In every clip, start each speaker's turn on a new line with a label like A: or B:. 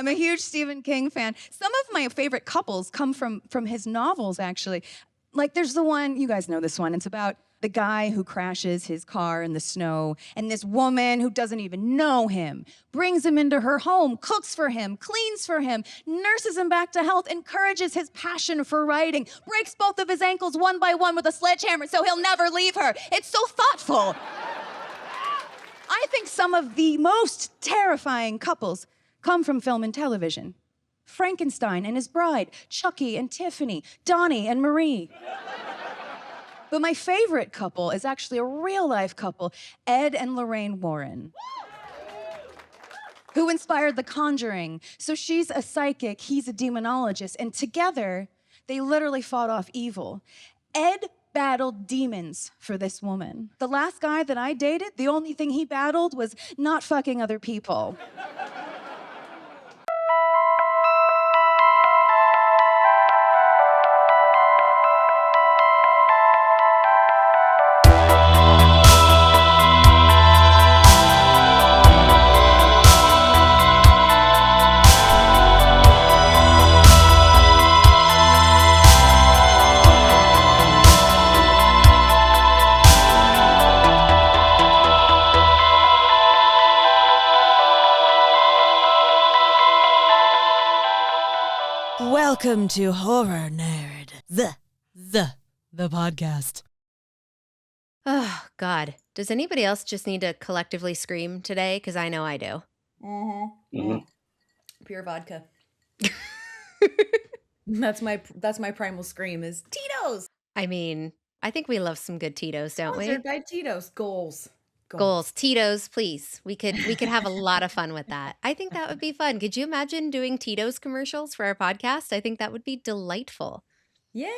A: I'm a huge Stephen King fan. Some of my favorite couples come from his novels, actually. Like, there's the one, you guys know this one. It's about the guy who crashes his car in the snow, and this woman who doesn't even know him brings him into her home, cooks for him, cleans for him, nurses him back to health, encourages his passion for writing, breaks both of his ankles one by one with a sledgehammer so he'll never leave her. It's so thoughtful. I think some of the most terrifying couples come from film and television. Frankenstein and his bride, Chucky and Tiffany, Donnie and Marie. But my favorite couple is actually a real-life couple, Ed and Lorraine Warren, who inspired The Conjuring. So she's a psychic, he's a demonologist, and together, they literally fought off evil. Ed battled demons for this woman. The last guy that I dated, the only thing he battled was not fucking other people.
B: Welcome to Horror Nerd, the podcast.
C: Oh, God. Does anybody else just need to collectively scream today? Because I know I do.
D: Pure vodka. That's my primal scream is Tito's.
C: I mean, I think we love some good Tito's, don't we?
D: Sponsored by Tito's. Goals.
C: Tito's, please. We could have a lot of fun with that. I think that would be fun. Could you imagine doing Tito's commercials for our podcast? I think that would be delightful.
D: Yeah.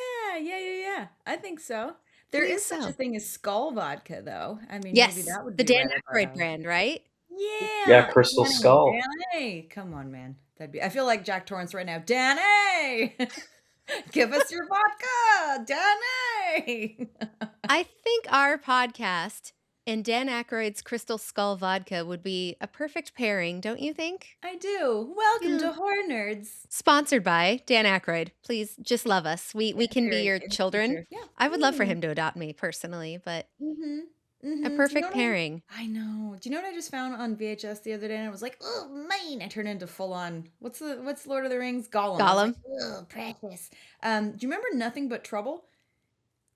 D: I think so. There is such a thing as Skull vodka, though. I mean,
C: yes,
D: maybe that would
C: the
D: be
C: Dan
D: right
C: Aykroyd brand, right?
D: Yeah,
E: Crystal Skull.
D: Danny, come on, man. I feel like Jack Torrance right now. Danny, give us your vodka, Danny.
C: I think our podcast and Dan Aykroyd's Crystal Skull vodka would be a perfect pairing, don't you think?
D: I do. Welcome to Horror Nerds.
C: Sponsored by Dan Aykroyd. Please just love us. We can be your children.
D: Yeah.
C: I would love for him to adopt me personally, but a perfect pairing.
D: I know. Do you know what I just found on VHS the other day? And I was like, oh, mine. I turned into full on. What's Lord of the Rings? Gollum.
C: Gollum.
D: Oh, precious. Do you remember Nothing But Trouble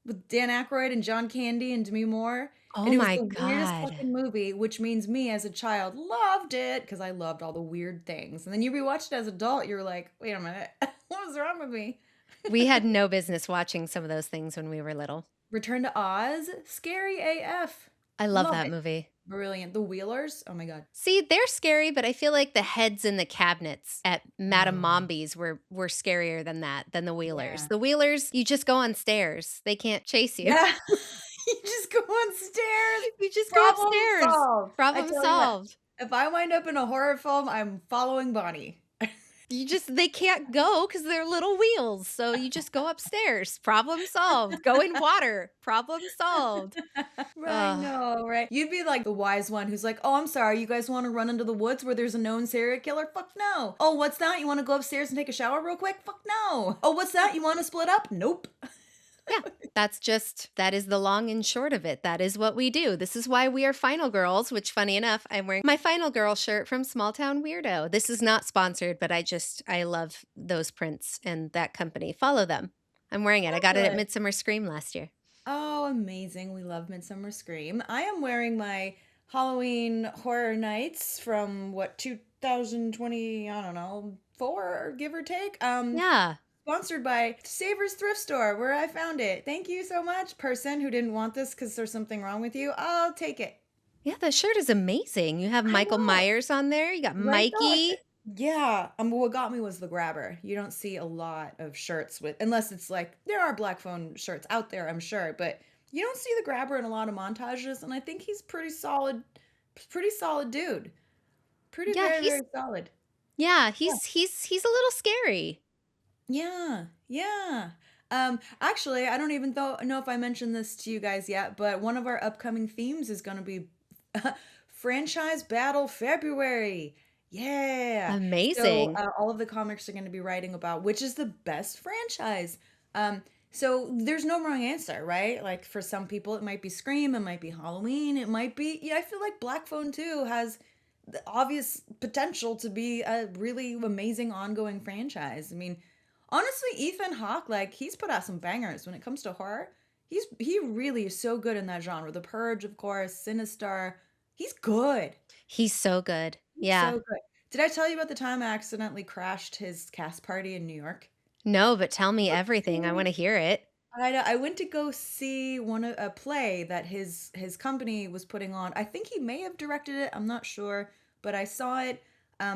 D: with Dan Aykroyd and John Candy and Demi Moore?
C: Oh
D: and it
C: my
D: was the weirdest
C: God.
D: fucking movie, which means me as a child loved it because I loved all the weird things. And then you rewatch it as an adult, you're like, wait a minute, what was wrong with me?
C: We had no business watching some of those things when we were little.
D: Return to Oz, scary AF.
C: I love that
D: it.
C: movie.
D: Brilliant. The Wheelers, oh my God.
C: See, they're scary, but I feel like the heads in the cabinets at Madame Mombi's were scarier than the Wheelers.
D: Yeah.
C: The Wheelers, you just go on stairs. They can't chase you.
D: Yeah. You just go on stairs.
C: You just go upstairs.
D: Solved.
C: Problem solved.
D: If I wind up in a horror film, I'm following Bonnie.
C: They can't go because they're little wheels. So you just go upstairs. Problem solved. Go in water. Problem solved.
D: Right, no, right. You'd be like the wise one who's like, oh, I'm sorry, you guys want to run into the woods where there's a known serial killer? Fuck no. Oh, what's that? You want to go upstairs and take a shower real quick? Fuck no. Oh, what's that? You want to split up? Nope.
C: Yeah, that is the long and short of it. That is what we do. This is why we are Final Girls, which, funny enough, I'm wearing my Final Girl shirt from Small Town Weirdo. This is not sponsored, but I love those prints and that company. Follow them. I'm wearing it. I got it at Midsummer Scream last year.
D: Oh, amazing. We love Midsummer Scream. I am wearing my Halloween Horror Nights from, 2020, I don't know, 4, give or take?
C: Yeah.
D: Sponsored by Savers Thrift Store, where I found it. Thank you so much, person who didn't want this because there's something wrong with you. I'll take it.
C: Yeah, the shirt is amazing. You have Michael Myers on there. You got Mikey.
D: Yeah. What got me was the grabber. You don't see a lot of shirts with, unless it's like, there are Black Phone shirts out there, I'm sure, but you don't see the grabber in a lot of montages, and I think he's pretty solid dude. Very solid.
C: Yeah, he's a little scary.
D: Yeah. Actually, I don't even know if I mentioned this to you guys yet, but one of our upcoming themes is going to be Franchise Battle February. Yeah. So
C: Amazing.
D: all of the comics are going to be writing about which is the best franchise. Um, so there's no wrong answer, right? Like for some people, it might be Scream, it might be Halloween, it might be. Yeah, I feel like Black Phone 2 has the obvious potential to be a really amazing ongoing franchise. I mean, honestly, Ethan Hawke, like he's put out some bangers when it comes to horror. He really is so good in that genre. The Purge, of course, Sinister. He's good.
C: He's so good. Yeah.
D: So good. Did I tell you about the time I accidentally crashed his cast party in New York?
C: No, but tell me everything. I want to hear it.
D: I went to go see a play that his company was putting on. I think he may have directed it. I'm not sure, but I saw it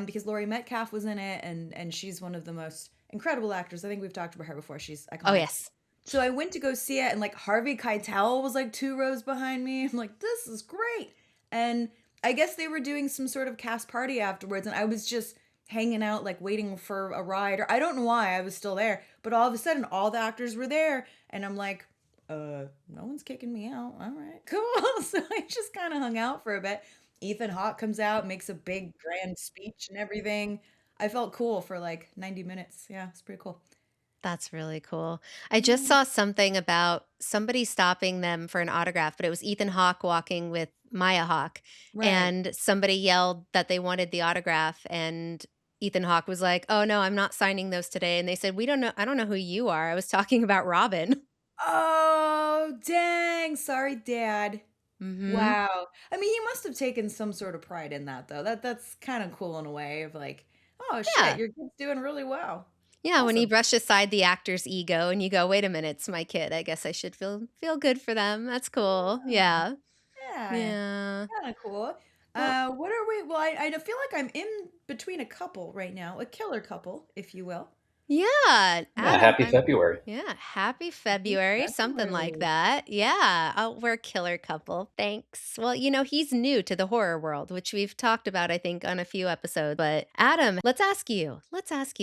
D: because Laurie Metcalf was in it, and she's one of the most incredible actors. I think we've talked about her before. She's
C: Oh,
D: iconic.
C: yes.
D: So I went to go see it, and like Harvey Keitel was like 2 rows behind me. I'm like, this is great. And I guess they were doing some sort of cast party afterwards, and I was just hanging out, like waiting for a ride, or I don't know why I was still there. But all of a sudden, all the actors were there, and I'm like, no one's kicking me out. All right, cool. So I just kind of hung out for a bit. Ethan Hawke comes out, makes a big grand speech and everything. I felt cool for like 90 minutes. Yeah, it's pretty cool.
C: That's really cool. I just
D: Yeah.
C: saw something about somebody stopping them for an autograph, but it was Ethan Hawke walking with Maya Hawke,
D: Right.
C: and somebody yelled that they wanted the autograph, and Ethan Hawke was like, "Oh no, I'm not signing those today." And they said, "We don't know. I don't know who you are. I was talking about Robin."
D: Oh, dang. Sorry, Dad.
C: Mhm.
D: Wow. I mean, he must have taken some sort of pride in that, though. That's kind of cool in a way of like, oh shit,
C: Yeah.
D: your kid's doing really well.
C: Yeah, when you
D: Awesome.
C: brush aside the actor's ego and you go, "Wait a minute, it's my kid. I guess I should feel good for them." That's cool.
D: Yeah,
C: Yeah.
D: yeah,
C: Yeah.
D: kind of cool.
C: Well,
D: What are we? Well, I feel like I'm in between a couple right now, a killer couple, if you will.
C: yeah,
E: Yeah,
C: Adam,
E: happy February.
C: yeah, happy
D: Happy
C: February, something like
D: February.
C: that. Yeah. Oh, we're a killer couple. Thanks. Well, he's new to the horror world, which we've talked about, I think, on a few episodes. But Adam, let's ask you,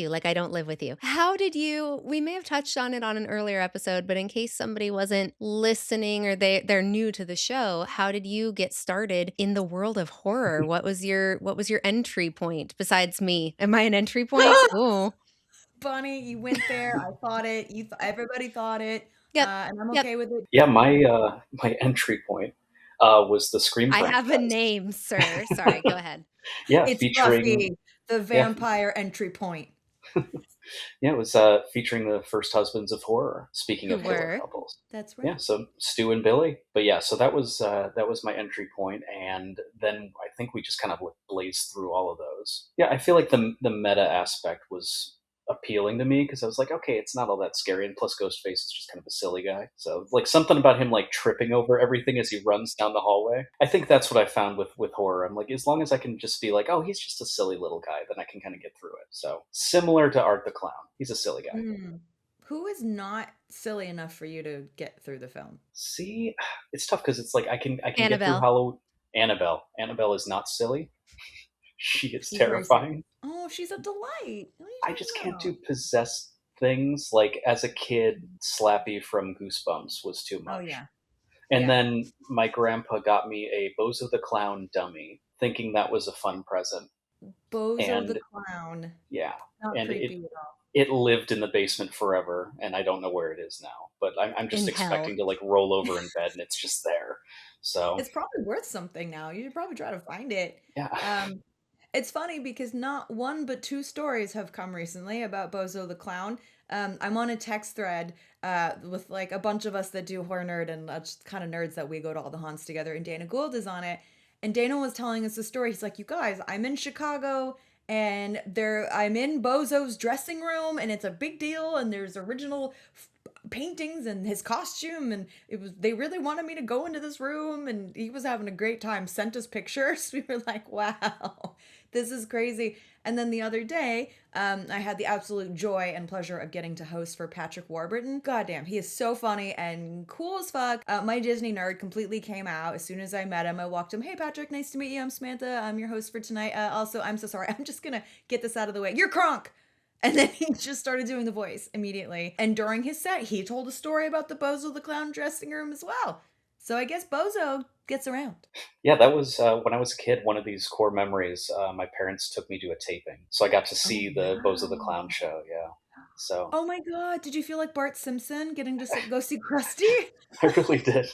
C: like I don't live with you. How did we may have touched on it on an earlier episode, but in case somebody wasn't listening or they're new to the show, how did you get started in the world of horror? What was your entry point besides me? Am I an entry point? Ooh.
D: Bunny, you went there. I thought it. Everybody thought it,
C: Yep.
D: and I'm
C: Yep.
D: okay with it.
E: Yeah, my entry point was the Scream
C: I have a
E: franchise.
C: name, sir. Sorry, go ahead.
E: Yeah,
D: It's
E: featuring
D: Buffy, the
E: yeah,
D: vampire entry point.
E: yeah, it was featuring the first husbands of horror. Speaking
C: Who
E: of killer
C: were?
E: couples,
D: That's
E: yeah,
D: right.
E: so Stu and Billy. But yeah, so that was my entry point, and then I think we just kind of like blazed through all of those. Yeah, I feel like the meta aspect was appealing to me because I was like, okay, it's not all that scary, and plus Ghostface is just kind of a silly guy. So like something about him like tripping over everything as he runs down the hallway. I think that's what I found with horror. I'm like, as long as I can just be like, oh, he's just a silly little guy, then I can kind of get through it. So similar to Art the Clown, he's a silly guy.
D: Hmm. Who is not silly enough for you to get through the film?
E: See, it's tough because it's like I can get through
C: Annabelle.
E: Halloween. Annabelle is not silly. She is
D: She's very silly.
E: terrifying.
D: Oh, she's a delight. What are you
E: I just
D: talking
E: can't do
D: about?
E: possessed things. Like as a kid, Slappy from Goosebumps was too
D: Oh
E: much.
D: yeah,
E: And
D: yeah.
E: then my grandpa got me a Bozo the Clown dummy, thinking that was a fun present.
D: Bozo the
E: And
D: clown.
E: yeah,
D: Not
E: and
D: creepy at all.
E: it lived in the basement forever, and I don't know where it is now. But I'm
C: In
E: just
C: hell.
E: expecting to like roll over in bed, and it's just there. So
D: It's probably worth something now. You should probably try to find it.
E: yeah,
D: Um, it's funny because not one but two stories have come recently about Bozo the Clown. I'm on a text thread with like a bunch of us that do horror nerd and just kind of nerds that we go to all the haunts together, and Dana Gould is on it. And Dana was telling us a story. He's like, "You guys, I'm in Chicago and I'm in Bozo's dressing room and it's a big deal and there's original paintings and his costume and they really wanted me to go into this room and he was having a great time, sent us pictures. We were like, wow, this is crazy. And then the other day I had the absolute joy and pleasure of getting to host for Patrick Warburton. Goddamn, he is so funny and cool as fuck. My Disney nerd completely came out as soon as I met him. I walked him, "Hey Patrick, nice to meet you. I'm Samantha. I'm your host for tonight. Also, I'm so sorry, I'm just gonna get this out of the way. You're Kronk." And then he just started doing the voice immediately. And during his set, he told a story about the Bozo the Clown dressing room as well. So I guess Bozo gets around.
E: Yeah, that was when I was a kid. One of these core memories. My parents took me to a taping, so I got to
D: Oh,
E: see the Bozo the
D: wow.
E: Clown show. Yeah, so
D: Oh my God. Did you feel like Bart Simpson getting to go see Krusty?
E: I really did.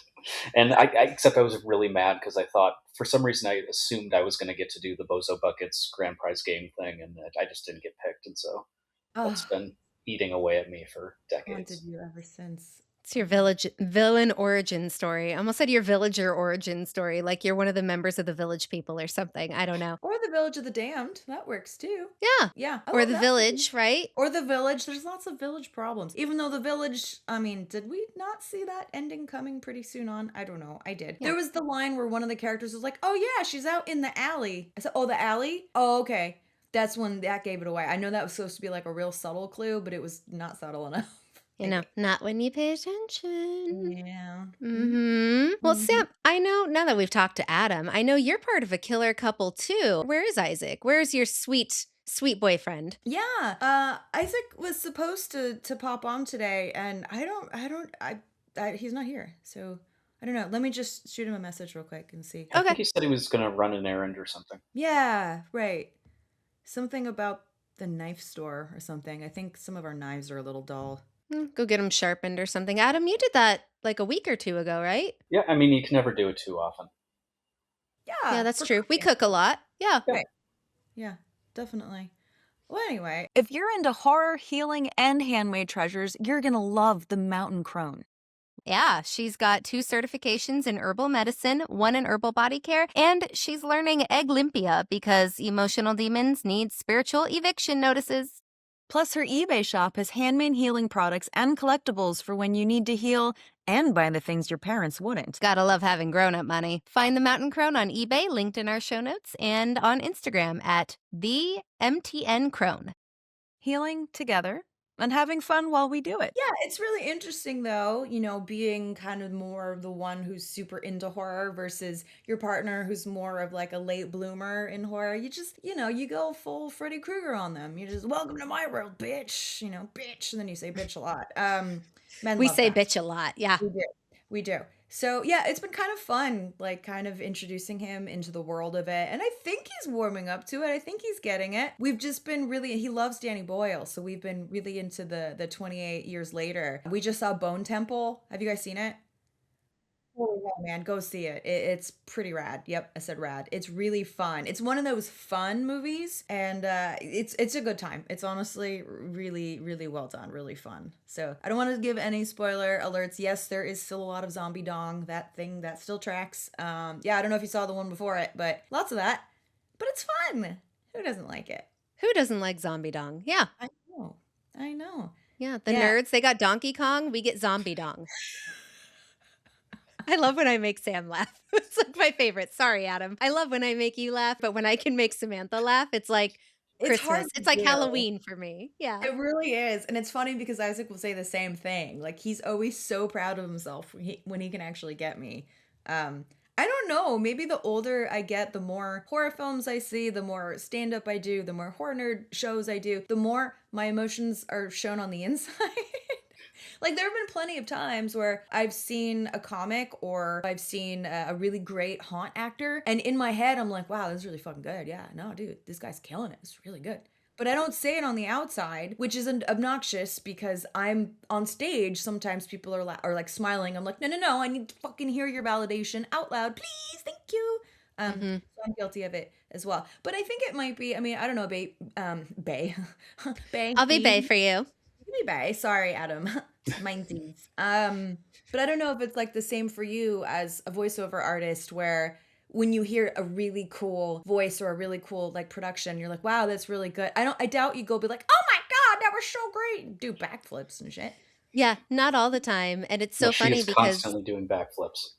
E: And except I was really mad because I thought for some reason I assumed I was going to get to do the Bozo Buckets grand prize game thing, and that I just didn't get picked, and so
D: Oh,
E: that's been eating away at me for
D: haunted
E: decades.
D: you ever since.
C: It's your village villain origin story. I almost said your villager origin story, like you're one of the members of the village people or something. I don't know.
D: Or the Village of the Damned. That works too.
C: Yeah.
D: Yeah, I
C: Or
D: love
C: the
D: that movie.
C: village, right?
D: Or the Village. There's lots of village problems. Even though the Village, I mean, did we not see that ending coming pretty soon on? I don't know. I did.
C: Yeah.
D: There was the line where one of the characters was like, "Oh yeah, she's out in the alley." I said, "Oh, the alley? Oh, okay." That's when that gave it away. I know that was supposed to be like a real subtle clue, but it was not subtle enough.
C: You know, not when you pay attention.
D: Yeah.
C: Well,
D: Mhm.
C: Sam, I know now that we've talked to Adam, I know you're part of a killer couple too. Where is Isaac? Where's your sweet, sweet boyfriend?
D: Yeah. Isaac was supposed to pop on today, and he's not here. So I don't know. Let me just shoot him a message real quick and see.
E: I think
C: Okay.
E: he said he was going to run an errand or something.
D: Yeah, right. Something about the knife store or something. I think some of our knives are a little dull.
C: Go get him sharpened or something. Adam, you did that like a week or two ago, right?
E: Yeah, I mean you can never do it too often.
C: Yeah, that's
D: for
C: true. We
D: cooking.
C: cook a lot. Yeah.
E: Yeah.
D: Right. Yeah, definitely. Well, anyway,
A: If you're into horror, healing, and handmade treasures, you're gonna love the Mountain Crone.
C: Yeah, she's got 2 certifications in herbal medicine, 1 in herbal body care, and she's learning Egg Limpia because emotional demons need spiritual eviction notices.
A: Plus, her eBay shop has handmade healing products and collectibles for when you need to heal and buy the things your parents wouldn't.
C: Gotta love having grown-up money. Find the Mountain Crone on eBay, linked in our show notes, and on Instagram at the MTN Crone.
A: Healing together and having fun while we do it.
D: yeah, it's really interesting though, being kind of more of the one who's super into horror versus your partner who's more of like a late bloomer in horror. You just, you go full Freddy Krueger on them. You just, welcome to my world, bitch, bitch. And then you say bitch a lot. Men
C: We
D: love
C: say
D: that.
C: bitch a lot. Yeah.
D: We do. We do. So yeah, it's been kind of fun, like kind of introducing him into the world of it. And I think he's warming up to it. I think he's getting it. We've just been he loves Danny Boyle. So we've been really into the 28 years later. We just saw Bone Temple. Have you guys seen it? Oh yeah, man, go see it. It's pretty rad. Yep, I said rad. It's really fun. It's one of those fun movies, and it's a good time. It's honestly really really well done, really fun. So I don't want to give any spoiler alerts. Yes, there is still a lot of zombie dong. That thing that still tracks. Yeah, I don't know if you saw the one before it, but lots of that. But it's fun. Who doesn't like it?
C: Who doesn't like zombie dong? Yeah.
D: I know. I know.
C: Yeah. The
D: Yeah.
C: nerds, they got Donkey Kong. We get zombie dong. I love when I make Sam laugh. It's like my favorite. Sorry, Adam. I love when I make you laugh, but when I can make Samantha laugh, it's like
D: It's hard
C: Christmas.
D: to
C: It's like
D: do.
C: Halloween for me. Yeah.
D: It really is. And it's funny because Isaac will say the same thing. Like he's always so proud of himself when he can actually get me. I don't know. Maybe the older I get, the more horror films I see, the more stand up I do, the more horror nerd shows I do, the more my emotions are shown on the inside. Like there have been plenty of times where I've seen a comic or I've seen a really great haunt actor, and in my head I'm like, wow, this is really fucking good. Yeah, no, dude, this guy's killing it. It's really good. But I don't say it on the outside, which is obnoxious because I'm on stage. Sometimes people are like smiling. I'm like, no, I need to fucking hear your validation out loud, please, thank you. So I'm guilty of it as well. But I think it might be. I mean, I don't know, Bay, Bay.
C: I'll be bae for you.
D: Be Bay. Sorry, Adam. Mindsies. But I don't know if it's like the same for you as a voiceover artist where when you hear a really cool voice or a really cool like production, you're like, wow, that's really good. I doubt you go be like, oh my God, that was so great. Do backflips and shit.
C: Yeah, not all the time. And it's so
E: No, she
C: funny
E: is
C: because
E: constantly doing backflips.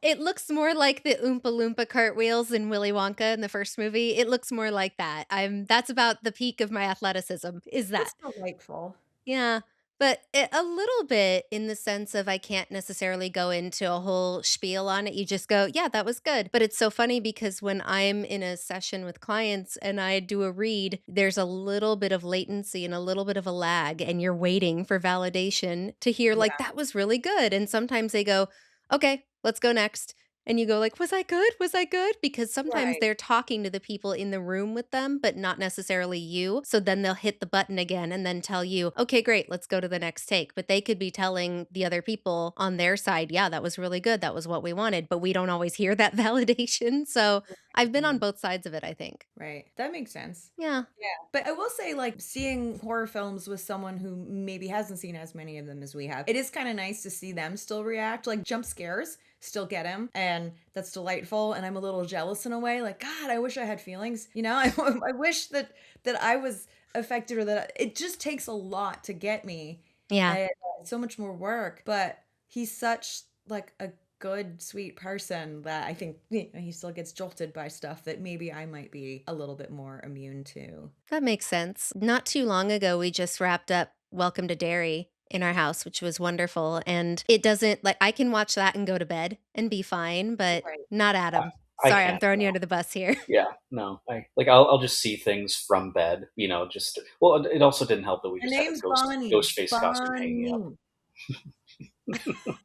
C: it looks more like the Oompa Loompa cartwheels in Willy Wonka in the first movie. It looks more like that. That's about the peak of my athleticism, is that.
D: That's delightful.
C: Yeah, but a little bit in the sense of I can't necessarily go into a whole spiel on it. You just go, yeah, that was good. But it's so funny because when I'm in a session with clients and I do a read, there's a little bit of latency and a little bit of a lag, and you're waiting for validation to hear, like, that was really good. And sometimes they go, okay, let's go next. And you go like, was I good? Was I good? Because sometimes
D: Right.
C: they're talking to the people in the room with them, but not necessarily you. So then they'll hit the button again and then tell you, okay, great, let's go to the next take. But they could be telling the other people on their side, yeah, that was really good. That was what we wanted. But we don't always hear that validation. So I've been on
D: Mhm.
C: both sides of it, I think.
D: Right. That makes sense.
C: Yeah.
D: Yeah. But I will say, like, seeing horror films with someone who maybe hasn't seen as many of them as we have, it is kind of nice to see them still react. Like, jump scares still get him, and that's delightful. And I'm a little jealous in a way. Like, God, I wish I had feelings. You know, I wish that I was affected, or that it just takes a lot to get me.
C: Yeah.
D: And so much more work. But he's such like a good, sweet person that I think he still gets jolted by stuff that maybe I might be a little bit more immune to.
C: That makes sense. Not too long ago, we just wrapped up Welcome to Derry in our house, which was wonderful. And it doesn't like I can watch that and go to bed and be fine, but
D: Right.
C: not
E: I,
C: Adam.
E: I
C: Sorry, I'm
E: can't.
C: throwing you
E: No.
C: under the bus here.
E: Yeah, no. I'll just see things from bed. You know, just well, it also didn't help that we
D: Her
E: just had a
D: name's Bonnie.
E: Ghostface costume hanging up.
D: Bonnie.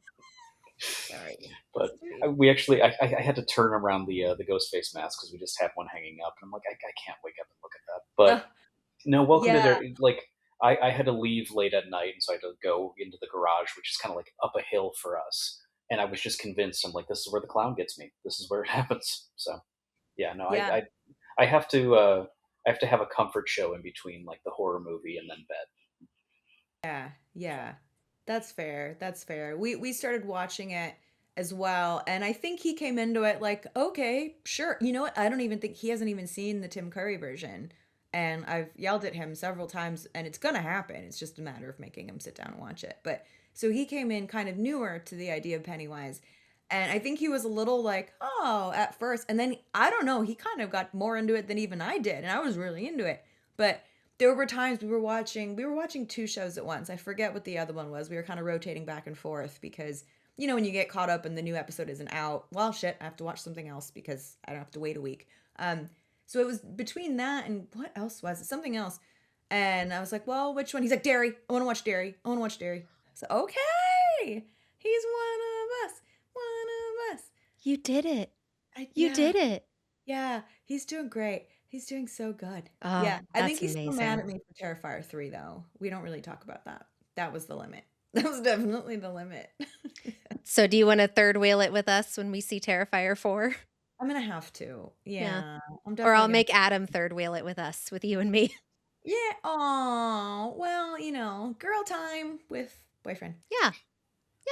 D: Sorry.
E: But
D: Sweet.
E: we actually, I had to turn around the Ghostface mask because we just had one hanging up, and I'm like, I can't wake up and look at that. But no, welcome to
D: Yeah.
E: their like. I had to leave late at night, and so I had to go into the garage, which is kind of like up a hill for us. And I was just convinced. I'm like, this is where the clown gets me. This is where it happens. So yeah, no,
D: Yeah.
E: I have to have a comfort show in between like the horror movie and then bed.
D: Yeah. Yeah. That's fair. That's fair. We started watching it as well, and I think he came into it like, okay, sure. You know what? I don't even think he hasn't even seen the Tim Curry version. And I've yelled at him several times, and it's gonna happen. It's just a matter of making him sit down and watch it. But so he came in kind of newer to the idea of Pennywise. And I think he was a little like, oh, at first. And then I don't know, he kind of got more into it than even I did. And I was really into it. But there were times we were watching two shows at once. I forget what the other one was. We were kind of rotating back and forth because when you get caught up and the new episode isn't out, well, shit, I have to watch something else because I don't have to wait a week. So it was between that and what else was it? Something else. And I was like, well, which one? He's like, Derry. I want to watch Derry. I want to watch Derry. So, okay. He's one of us. One of us.
C: You did it. You
D: Yeah.
C: did it.
D: Yeah. He's doing great. He's doing so good.
C: Oh,
D: Yeah. I think
C: that's
D: he's still mad
C: amazing.
D: at me for Terrifier 3, though. We don't really talk about that. That was the limit. That was definitely the limit.
C: So do you want to third wheel it with us when we see Terrifier 4?
D: I'm going to have to.
C: Yeah.
D: Yeah. I'm
C: Or
D: definitely
C: I'll
D: going to.
C: make Adam third wheel it with us, with you and me.
D: Yeah. Oh, well, girl time with boyfriend.
C: Yeah.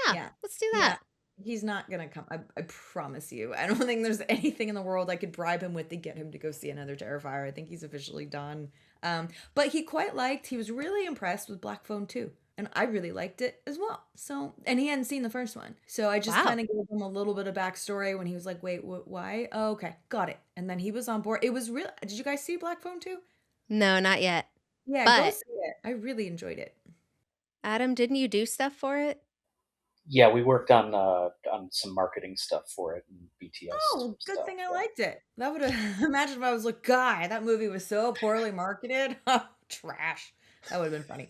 C: Yeah.
D: Yeah.
C: Let's do
D: Yeah.
C: that.
D: He's not gonna come. I promise you. I don't think there's anything in the world I could bribe him with to get him to go see another Terrifier. I think he's officially done. But he was really impressed with Black Phone 2. And I really liked it as well. So, and he hadn't seen the first one. So I just
C: Wow.
D: kind of gave him a little bit of backstory when he was like, wait, why? Oh, okay, got it. And then he was on board. It was real. Did you guys see Black Phone 2?
C: No, not yet.
D: Yeah, go
C: But
D: see it. I really enjoyed it.
C: Adam, didn't you do stuff for it?
E: Yeah, we worked on some marketing stuff for it and BTS
D: Oh, good
E: stuff.
D: thing I
E: Yeah.
D: liked it. That would have imagine if I was like, guy, that movie was so poorly marketed. Trash. That would have been funny.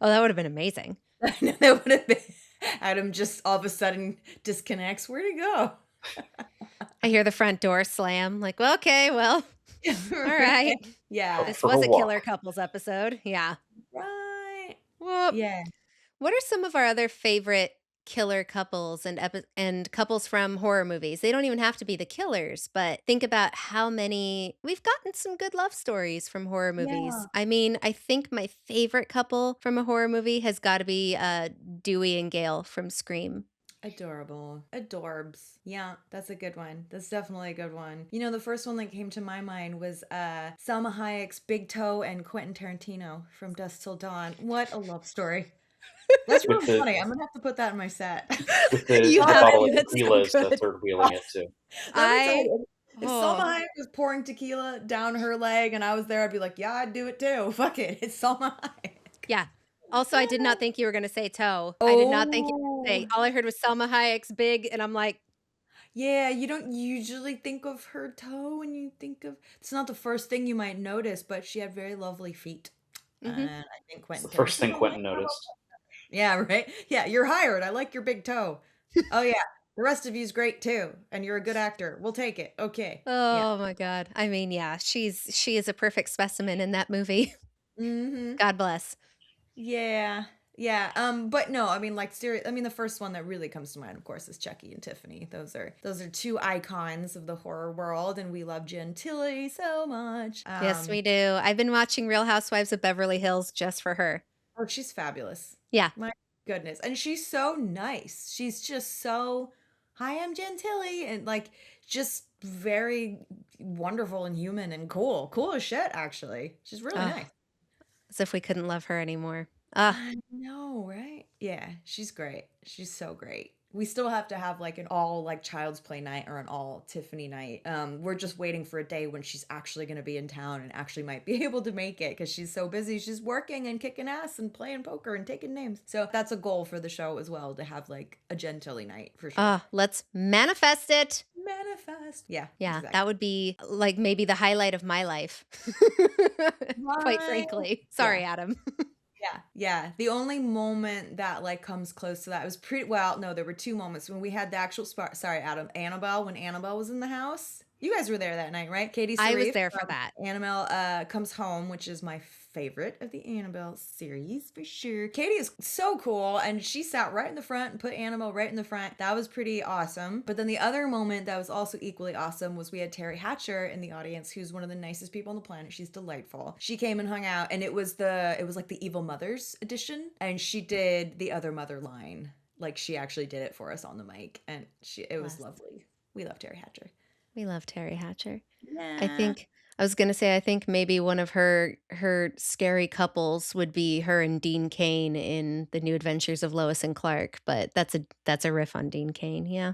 C: Oh, that would have been amazing.
D: I know that would have been Adam just all of a sudden disconnects. Where'd he go?
C: I hear the front door slam. Like, well, okay, well, all right.
D: Yeah.
C: This
E: For
C: was
E: her
C: a
E: walk.
C: killer couples episode. Yeah.
D: Right.
C: Well,
D: Yeah.
C: what are some of our other favorite killer couples and couples from horror movies? They don't even have to be the killers, but think about how many we've gotten some good love stories from horror movies.
D: Yeah.
C: I mean, I think my favorite couple from a horror movie has got to be Dewey and Gale from Scream.
D: Adorable. Adorbs. Yeah, that's a good one. That's definitely a good one. The first one that came to my mind was Salma Hayek's Big Toe and Quentin Tarantino from Dusk Till Dawn. What a love story. That's
E: With
D: really
E: the
D: funny. I'm gonna have to put that in my set.
E: with the
C: You have
E: bottle
C: to.
E: of
C: That's so
E: tequila is the
C: good.
E: third wheeling it too.
D: Let me tell you, if Salma
C: Oh.
D: Hayek was pouring tequila down her leg and I was there, I'd be like, yeah, I'd do it too. Fuck it. It's Salma Hayek.
C: Yeah. Also, I did not think you were going to say toe. I did not think you were going to say.
D: Oh,
C: All I heard was Selma Hayek's big, and I'm like,
D: yeah, you don't usually think of her toe when you think of. It's not the first thing you might notice, but she had very lovely feet.
C: mhm.
D: And I think
E: It's
D: Quentin
E: the first thing
D: Tarantino
E: Quentin
D: might have.
E: noticed.
D: Yeah, right. Yeah, you're hired. I like your big toe. Oh yeah, The rest of you's great too, and you're a good actor. We'll take it. Okay. Yeah.
C: Oh my God. I mean, yeah, she is a perfect specimen in that movie.
D: Mm-hmm.
C: God bless.
D: Yeah. Yeah. But no, I mean, like, I mean, the first one that really comes to mind, of course, is Chucky and Tiffany. Those are two icons of the horror world, and we love Gentilly so much.
C: Yes, we do. I've been watching Real Housewives of Beverly Hills just for her.
D: Oh, she's fabulous.
C: Yeah.
D: My goodness. And she's so nice. She's just so, hi, I'm Gentilly. And like, just very wonderful and human and cool. Cool as shit, actually. She's really
C: Oh,
D: nice.
C: as if we couldn't love her anymore.
D: I know, right? Yeah, she's great. She's so great. We still have to have like an all like Child's Play night or an all Tiffany night. We're just waiting for a day when she's actually going to be in town and actually might be able to make it because she's so busy. She's working and kicking ass and playing poker and taking names. So that's a goal for the show as well, to have like a Gentilly night for sure.
C: Let's manifest it.
D: Manifest. Yeah.
C: Yeah,
D: exactly.
C: that would be like maybe the highlight of my life. Quite frankly. Sorry, Adam.
D: Yeah. The only moment that like comes close to that was there were two moments when we had the actual sorry, Adam, Annabelle, when Annabelle was in the house. You guys were there that night, right? Katie
C: I was
D: Sarif
C: there for
D: from
C: that.
D: Annabelle Comes Home, which is my favorite of the Annabelle series for sure. Katie is so cool, and she sat right in the front and put Annabelle right in the front. That was pretty awesome. But then the other moment that was also equally awesome was we had Terry Hatcher in the audience, who's one of the nicest people on the planet. She's delightful. She came and hung out, and it was like the Evil Mothers edition, and she did the other mother line. Like, she actually did it for us on the mic, and it was lovely. We love Terry Hatcher.
C: We love Terry Hatcher.
D: Yeah.
C: I was gonna say, I think maybe one of her scary couples would be her and Dean Cain in The New Adventures of Lois and Clark, but that's a riff on Dean Cain, yeah.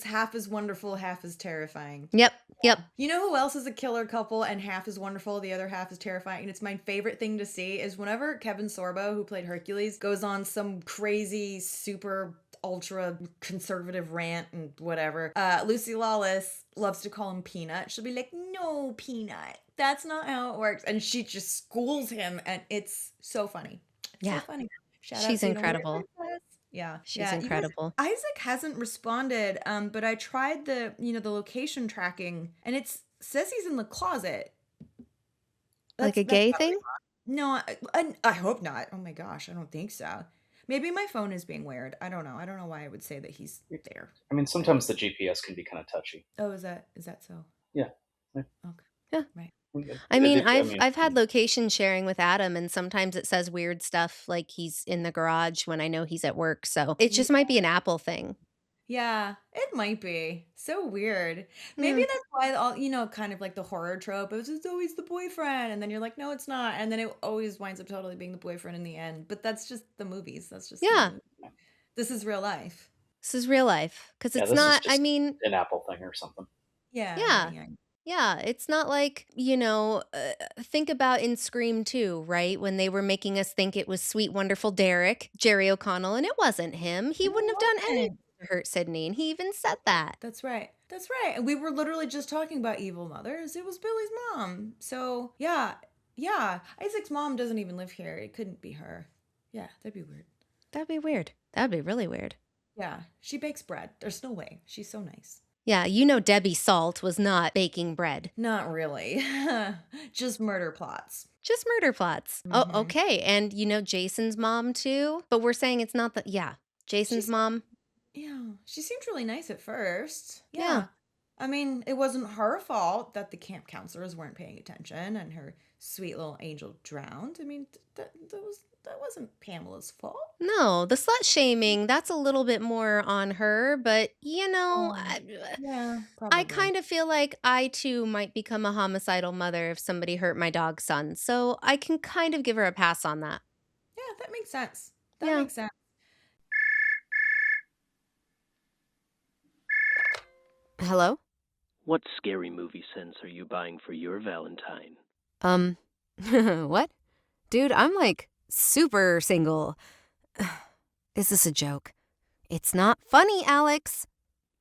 D: Half as wonderful, half as terrifying.
C: Yep.
D: You know who else is a killer couple and half is wonderful, the other half is terrifying? And it's my favorite thing to see is whenever Kevin Sorbo, who played Hercules, goes on some crazy, super ultra conservative rant and whatever. Lucy Lawless loves to call him Peanut. She'll be like, "No, Peanut, that's not how it works," and she just schools him, and it's so funny.
C: Yeah.
D: So funny. Shout
C: She's
D: out to
C: incredible.
D: Yeah,
C: She's incredible.
D: Isaac hasn't responded, but I tried the location tracking, and it says he's in the closet.
C: Like a gay thing?
D: No, I hope not. Oh my gosh, I don't think so. Maybe my phone is being weird. I don't know. I don't know why I would say that he's there.
E: I mean, sometimes the GPS can be kind of touchy.
D: Oh, is that so?
E: Yeah.
D: Okay.
C: Yeah.
D: Right.
C: I mean, I've had location sharing with Adam, and sometimes it says weird stuff like he's in the garage when I know he's at work. So it just might be an Apple thing.
D: Yeah, it might be. So weird. Maybe that's why all, kind of like the horror trope is it's always the boyfriend, and then you're like, no, it's not, and then it always winds up totally being the boyfriend in the end. But that's just the movies. That's just
C: Yeah.
D: This is real life.
C: This is real life because it's
E: this is
C: not. I
E: just
C: mean,
E: an Apple thing or something.
C: Yeah. Yeah, it's not like, think about in Scream 2, right? When they were making us think it was sweet, wonderful Derek, Jerry O'Connell, and it wasn't him. He wouldn't have done anything to hurt Sydney, and he even said that.
D: That's right. And we were literally just talking about evil mothers. It was Billy's mom. So, yeah. Isaac's mom doesn't even live here. It couldn't be her. Yeah, that'd be weird.
C: That'd be weird. That'd be really weird.
D: Yeah, she bakes bread. There's no way. She's so nice.
C: Yeah, Debbie Salt was not baking bread.
D: Not really. Just murder plots.
C: Just murder plots.
D: Mhm.
C: Oh, okay. And Jason's mom too? But we're saying it's not Jason's mom.
D: Yeah, she seemed really nice at first.
C: Yeah.
D: I mean, it wasn't her fault that the camp counselors weren't paying attention and her sweet little angel drowned. I mean, that wasn't Pamela's fault.
C: No, the slut shaming, that's a little bit more on her, but
D: Yeah, probably.
C: I kind of feel like I too might become a homicidal mother if somebody hurt my dog's son. So I can kind of give her a pass on that.
D: Yeah, that makes sense.
C: Yeah.
D: Makes sense.
C: Hello?
F: What scary movie sense are you buying for your Valentine?
B: What? Dude, I'm like super single. Is this a joke? It's not funny, Alex.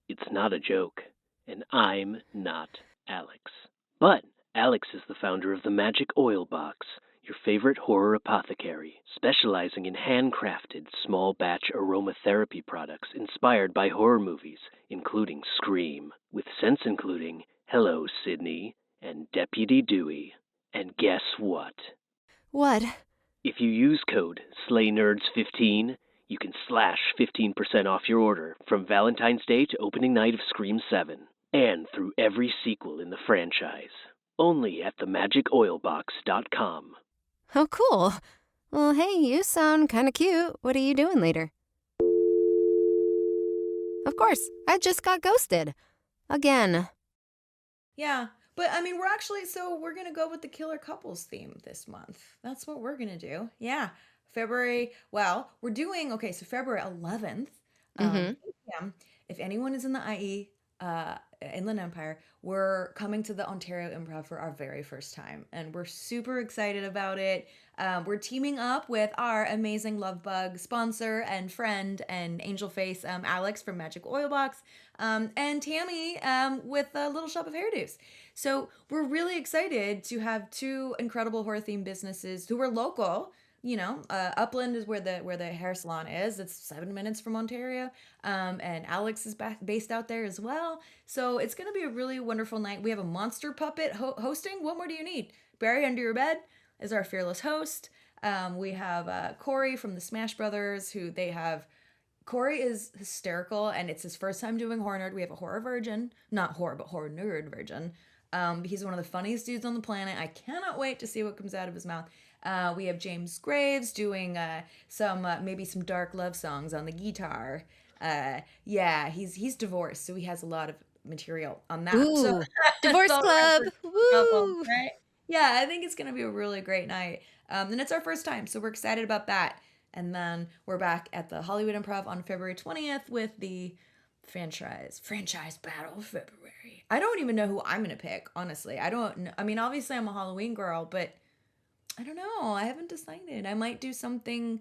F: It's not a joke, and I'm not Alex. But Alex is the founder of the Magic Oil Box, your favorite horror apothecary, specializing in handcrafted small batch aromatherapy products inspired by horror movies, including Scream, with scents including Hello, Sydney and Deputy Dewey. And guess what?
B: What?
F: If you use code SlayNerds15, you can slash 15% off your order from Valentine's Day to opening night of Scream 7, and through every sequel in the franchise. Only at themagicoilbox.com.
B: Oh, cool. Well, hey, you sound kind of cute. What are you doing later? Of course, I just got ghosted. Again.
D: Yeah. But I mean, we're going to go with the killer couples theme this month. That's what we're going to do. Yeah. February 11th, 8 p.m. If anyone is in the IE, Inland Empire, we're coming to the Ontario Improv for our very first time, and we're super excited about it. We're teaming up with our amazing Love Bug sponsor and friend and angel face, Alex from Magic Oil Box, and Tammy with Little Shop of Hairdos. So we're really excited to have two incredible horror themed businesses who are local. Upland is where the hair salon is. It's 7 minutes from Ontario. And Alex is based out there as well. So it's going to be a really wonderful night. We have a monster puppet hosting. What more do you need? Barry Under Your Bed is our fearless host. We have Corey from the Smash Brothers, Corey is hysterical, and it's his first time doing Horror Nerd. We have a horror virgin, not horror, but horror nerd virgin. He's one of the funniest dudes on the planet. I cannot wait to see what comes out of his mouth. We have James Graves doing maybe some dark love songs on the guitar. He's divorced, so he has a lot of material on that.
B: Ooh,
D: So
B: Divorce Club. Woo!
D: right? Yeah, I think it's going to be a really great night. And it's our first time, so we're excited about that. And then we're back at the Hollywood Improv on February 20th with the franchise battle of February. I don't even know who I'm going to pick, honestly. I don't know. I mean, obviously I'm a Halloween girl, but I don't know. I haven't decided. I might do something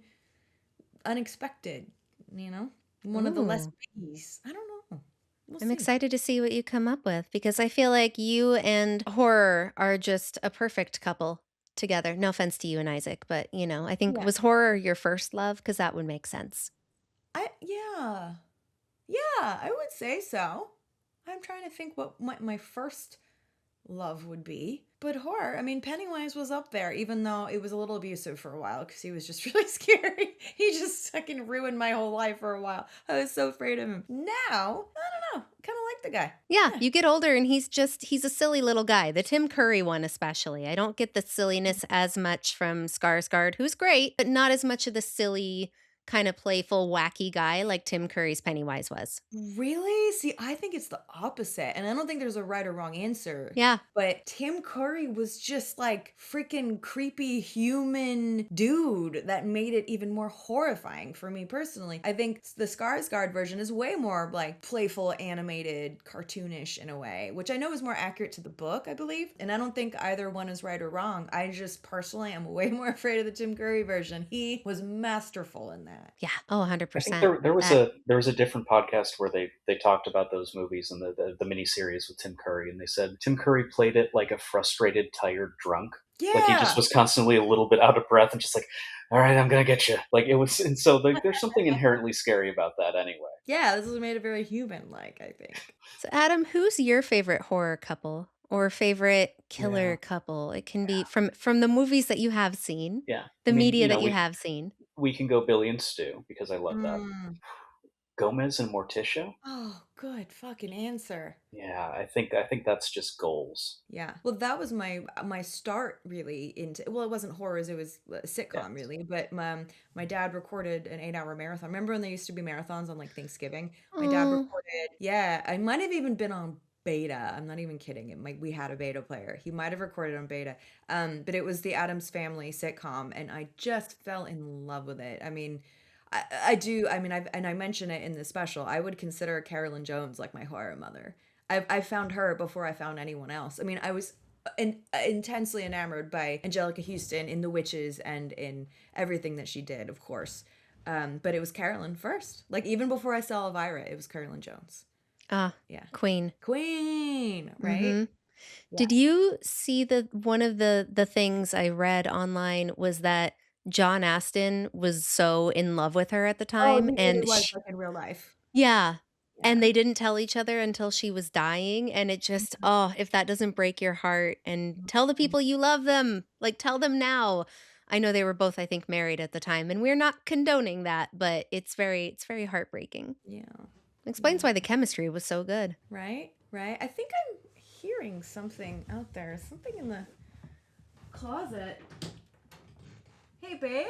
D: unexpected, one of the less biggies. I don't know.
C: I'm excited to see what you come up with, because I feel like you and horror are just a perfect couple together. No offense to you and Isaac, but I think was horror your first love? Because that would make sense.
D: Yeah, I would say so. I'm trying to think what my first love would be. But horror, I mean, Pennywise was up there, even though it was a little abusive for a while because he was just really scary. He just fucking ruined my whole life for a while. I was so afraid of him. Now, I don't know. Kind of like the guy.
C: Yeah, you get older and he's a silly little guy. The Tim Curry one especially. I don't get the silliness as much from Skarsgård, who's great, but not as much of the silly, kind of playful, wacky guy like Tim Curry's Pennywise was.
D: Really? See, I think it's the opposite. And I don't think there's a right or wrong answer.
C: Yeah.
D: But Tim Curry was just like freaking creepy human dude that made it even more horrifying for me personally. I think the Skarsgård version is way more like playful, animated, cartoonish in a way, which I know is more accurate to the book, I believe. And I don't think either one is right or wrong. I just personally am way more afraid of the Tim Curry version. He was masterful in that.
C: Yeah. Oh, 100%.
E: I think there was a different podcast where they talked about those movies and the miniseries with Tim Curry, and they said Tim Curry played it like a frustrated, tired drunk.
D: Yeah.
E: Like he just was constantly a little bit out of breath and just like, all right, I'm gonna get you. Like it was, and so there's something inherently scary about that anyway.
D: Yeah, this has made it very human-like, I think.
C: So Adam, who's your favorite horror couple or favorite killer couple? It can be from the movies that you have seen.
E: Yeah.
C: The media that you have seen.
E: We can go Billy and Stu because I love that. Gomez and Morticia.
D: Oh, good fucking answer.
E: Yeah, I think that's just goals.
D: Yeah. Well, that was my start really into, well, it wasn't horrors, it was a sitcom really, but my dad recorded an 8-hour marathon. Remember when there used to be marathons on like Thanksgiving? My dad recorded, I might have even been on beta. I'm not even kidding. We had a beta player. He might have recorded on beta. But it was the Addams Family sitcom, and I just fell in love with it. I mean, I do. I mean, I mention it in the special. I would consider Carolyn Jones like my horror mother. I found her before I found anyone else. I mean, I was intensely enamored by Angelica Houston in The Witches and in everything that she did, of course. But it was Carolyn first. Like even before I saw Elvira, it was Carolyn Jones.
C: Yeah. Queen,
D: right? Yeah.
C: Did you see the one of the things I read online was that John Aston was so in love with her at the
D: Oh,
C: time,
D: he really
C: and
D: was like in real life.
C: yeah, and
D: Yeah.
C: they didn't tell each other until she was dying, and it just oh, if that doesn't break your heart, and tell the people you love them, like, tell them now. I know they were both, I think, married at the time, and we're not condoning that, but it's very heartbreaking.
D: Yeah.
C: Explains why the chemistry was so good.
D: Right? Right? I think I'm hearing something out there. Something in the closet. Hey, babe?